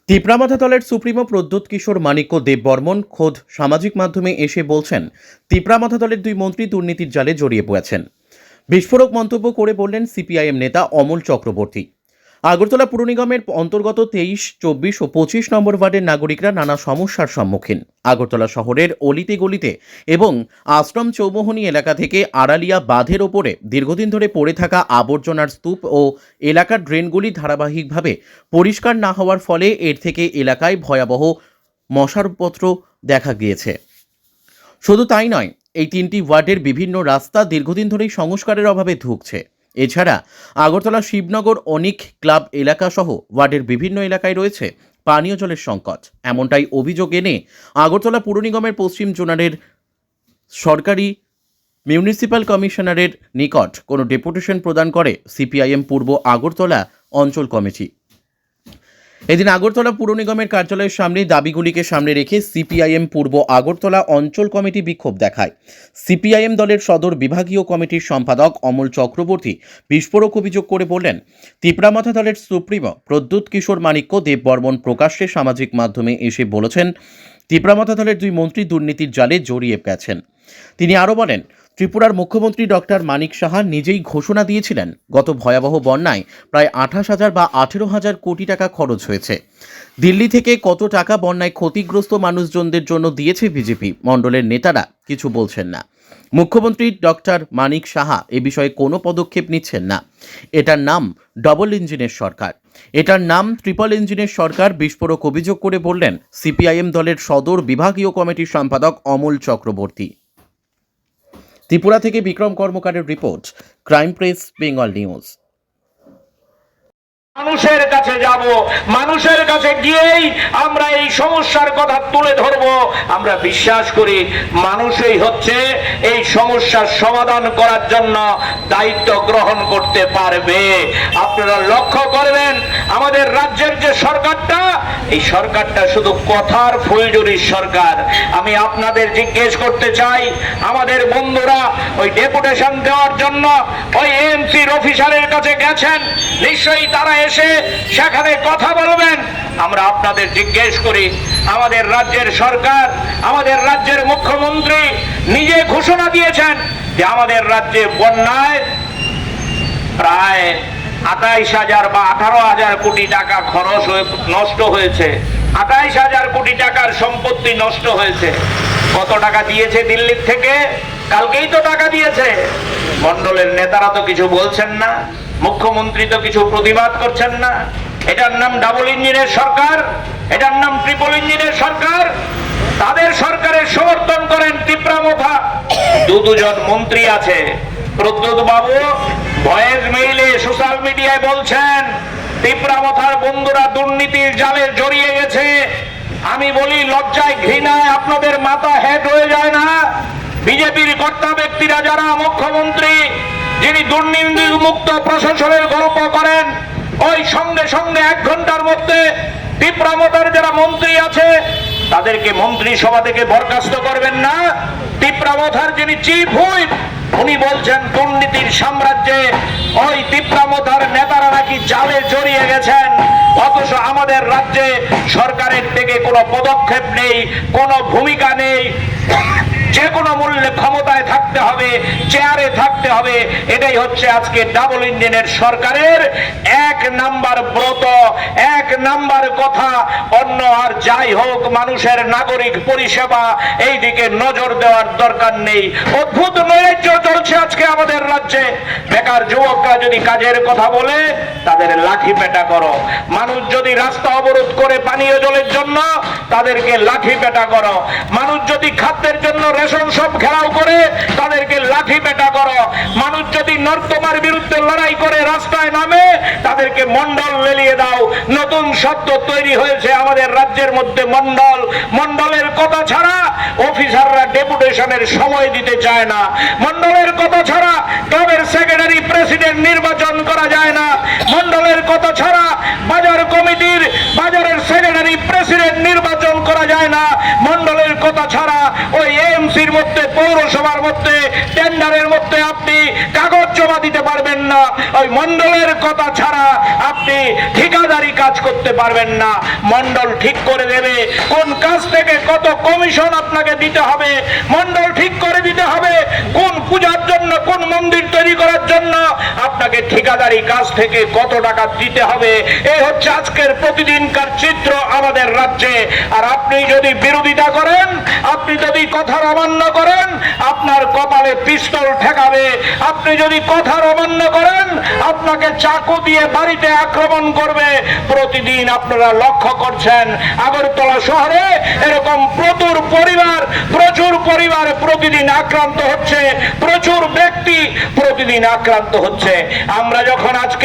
তিপ্রামাথা দলের সুপ্রিমো প্রদ্যোৎ কিশোর মাণিক্য দেববর্মন খোদ সামাজিক মাধ্যমে এসে বলছেন, তিপ্রামাথা দলের দুই মন্ত্রী দুর্নীতির জালে জড়িয়ে পড়েছেন। বিস্ফোরক মন্তব্য করে বললেন সিপিআইএম নেতা অমল চক্রবর্তী। আগরতলা পুর নিগমের অন্তর্গত 23, 24 ও 25 নম্বর ওয়ার্ডের নাগরিকরা নানা সমস্যার সম্মুখীন। আগরতলা শহরের অলিতে গলিতে এবং আশ্রম চৌমোহনী এলাকা থেকে আড়ালিয়া বাঁধের ওপরে দীর্ঘদিন ধরে পড়ে থাকা আবর্জনার স্তূপ ও এলাকার ড্রেনগুলি ধারাবাহিকভাবে পরিষ্কার না হওয়ার ফলে এর থেকে এলাকায় ভয়াবহ মশার উপদ্রব দেখা গিয়েছে। শুধু তাই নয়, এই তিনটি ওয়ার্ডের বিভিন্ন রাস্তা দীর্ঘদিন ধরেই সংস্কারের অভাবে ধুঁকছে। এছাড়া আগরতলা শিবনগর অনিক ক্লাব এলাকা সহ ওয়ার্ডের বিভিন্ন এলাকায় রয়েছে পানীয় জলের সংকট। এমনটাই অভিযোগ এনে আগরতলা পুর নিগমের পশ্চিম জোনারের সরকারি মিউনিসিপ্যাল কমিশনারের নিকট কোনো ডেপুটেশন প্রদান করে সিপিআইএম পূর্ব আগরতলা অঞ্চল কমিটি। এদিন আগরতলা পুর নিগমের কার্যালয়ের সামনে দাবিগুলিকে সামনে রেখে সিপিআইএম পূর্ব আগরতলা অঞ্চল কমিটি বিক্ষোভ দেখায়। সিপিআইএম দলের সদর বিভাগীয় কমিটির সম্পাদক অমল চক্রবর্তী বিস্ফোরক অভিযোগ করে বললেন, তিপ্রামাথা দলের সুপ্রিমো প্রদ্যোৎ কিশোর মাণিক্য দেববর্মন প্রকাশ্যে সামাজিক মাধ্যমে এসে বলেছেন, তিপ্রামাথা দলের দুই মন্ত্রী দুর্নীতির জালে জড়িয়ে গেছেন। তিনি আরও বলেন, ত্রিপুরার মুখ্যমন্ত্রী ডক্টর মানিক সাহা নিজেই ঘোষণা দিয়েছিলেন গত ভয়াবহ বন্যায় প্রায় 28,000 বা 18,000 কোটি টাকা খরচ হয়েছে। দিল্লি থেকে কত টাকা বন্যায় ক্ষতিগ্রস্ত মানুষজনদের জন্য দিয়েছে বিজেপি, মণ্ডলের নেতারা কিছু বলছেন না। মুখ্যমন্ত্রী ডক্টর মানিক সাহা এ বিষয়ে কোনো পদক্ষেপ নিচ্ছেন না। এটার নাম ডবল ইঞ্জিনের সরকার, এটার নাম ট্রিপল ইঞ্জিনের সরকার। বিস্ফোরক অভিযোগ করে বললেন সিপিআইএম দলের সদর বিভাগীয় কমিটির সম্পাদক অমল চক্রবর্তী। ত্রিপুরা থেকে বিক্রম কর্মকারের report, crime press, Bengal news. মানুষের কাছে যাব, মানুষের কাছে গিয়েই আমরা এই সমস্যার কথা তুলে ধরব। আমরা বিশ্বাস করি মানুষই হচ্ছে এই সমস্যার সমাধান করার জন্য দায়িত্ব গ্রহণ করতে পারবে। আপনারা লক্ষ্য করবেন আমাদের রাজ্যের যে সরকারটা, এই সরকারটা শুধু কথার ফুলঝুরির সরকার। আমি আপনাদের জিজ্ঞেস করতে চাই, আমাদের বন্ধুরা ওই ডেপুটেশন দেওয়ার জন্য ওই এএমসির অফিসারের কাছে গেছেন, নিশ্চয়ই তারা এসে সেখানে কথা বলবেন। আমরা আপনাদের জিজ্ঞেস করি, আমাদের রাজ্যের সরকার, আমাদের রাজ্যের মুখ্যমন্ত্রী নিজে ঘোষণা দিয়েছেন যে আমাদের রাজ্যে বন্যায় প্রায় 28,000 বা 18,000 কোটি টাকা খরচ নষ্ট হয়েছে। 28,000 কোটি টাকার সম্পত্তি নষ্ট হয়েছে। কত টাকা দিয়েছে দিল্লির থেকে? কালকেই তো টাকা দিয়েছে। মণ্ডলের নেতারা তো কিছু বলছেন না, মুখ্যমন্ত্রী তো কিছু প্রতিবাদ করছেন না। এটার নাম ডাবল ইঞ্জিনের সরকার, এটার নাম ট্রিপল ইঞ্জিনের সরকার। তাদের সরকারের সমর্থন করেন তিপ্রামাথা দুজন মন্ত্রী আছে। প্রদ্যোৎ বাবু ভয়েস মেইলে সোশ্যাল মিডিয়ায় বলছেন তিপ্রামাথার বন্ধুরা দুর্নীতির জালে জড়িয়ে গেছে। আমি বলি, লজ্জায় ঘৃণায় আপনাদের মাথা হেট হয়ে যায় না? বিজেপির কর্তা ব্যক্তিরা যারা, মুখ্যমন্ত্রী যিনি দুর্নীতি মুক্ত প্রশাসনের গল্প করেন, ওই সঙ্গে সঙ্গে 1 ঘন্টার মধ্যে তিপ্রামাথার যারা মন্ত্রী আছে তাদেরকে মন্ত্রিসভা থেকে বরখাস্ত করবেন না। তিপ্রামাথার যিনি চিফ হুইপ, উনি বলছেন দুর্নীতির সাম্রাজ্যে ওই তিপ্রামাথার নেতারা নাকি জালে জড়িয়ে গেছেন। অথচ আমাদের রাজ্যে সরকারের থেকে কোনো পদক্ষেপ নেই, কোনো ভূমিকা নেই। যে কোনো মূল্যে ক্ষমতায় থাকতে হবে, চেয়ারে থাকতে হবে। এটাই হচ্ছে আজকে ডাবল ইঞ্জিনের সরকারের 1 নাম্বার ব্রত, 1 নাম্বার কথা। অন্য আর যাই হোক, মানুষের নাগরিক পরিষেবা এই দিকে নজর দেওয়ার দরকার নেই। অদ্ভুত নৈরাজ্য চলছে আজকে আমাদের রাজ্যে। বেকার যুবকরা যদি কাজের কথা বলে, তাদের লাঠি পেটা করো। মানুষ যদি রাস্তা অবরোধ করে পানীয় জলের জন্য, তাদেরকে লাঠি পেটা করো। মানুষ যদি খাদ্যের জন্য রেশন সব ঘেরাও করে, তাদেরকে লাঠি পেটা করো। মানুষ যদি নর্দমার বিরুদ্ধে লড়াই করে রাস্তায় নামে, তাদেরকে মন্ডল লেলিয়ে দাও। নতুন শব্দ তৈরি হয়েছে আমাদের রাজ্যের মধ্যে, মন্ডল। মন্ডলের কথা ছাড়া অফিসাররা ডেপুটেশনের সময় দিতে চায় না। মন্ডলের কথা ছাড়া ক্লাবের সেক্রেটারি প্রেসিডেন্ট নির্বাচন করা যায় না। মন্ডলের কথা ছাড়া বাজার কমিটির বাজারের সেক্রেটারি প্রেসিডেন্ট নির্বাচন করা যায় না। মন্ডলের কথা ছাড়া ওই এএমসির মধ্যে পৌরসভার মধ্যে টেন্ডারের মধ্যে আপনি কাগজ জমা দিতে পারবেন না, ওই মন্ডলের কথা ছাড়া আপনি ঠিকাদারি কাজ করতে পারবেন না। মন্ডল ঠিক করে দেবে কোন কাজ থেকে কত কমিশন আপনাকে দিতে হবে, মন্ডল ঠিক করে দিতে হবে কোন পূজার জন্য, কোন মন্দির তৈরি করার জন্য আপনাকে ঠিকাদারি কাজ থেকে কত টাকা দিতে হবে। এই হচ্ছে আজকের প্রতিদিনকার চিত্র আমাদের রাজ্যে। আর আপনি যদি বিরোধিতা করেন, আপনি যদি কথার অমান্য করেন, আপনার কপালে পিস্তল ঠেকাবে। আপনি যদি কথার অমান্য করেন, আপনাকে চাকু দিয়ে বাড়িতে আক্রমণ করবে। প্রতিদিন আপনারা লক্ষ্য করছেন আগরতলা শহরে এরকম প্রচুর পরিবার প্রতিদিন আক্রান্ত হচ্ছে, প্রচুর ব্যক্তি প্রতিদিন আক্রান্ত হচ্ছে। আমরা যখন আজকে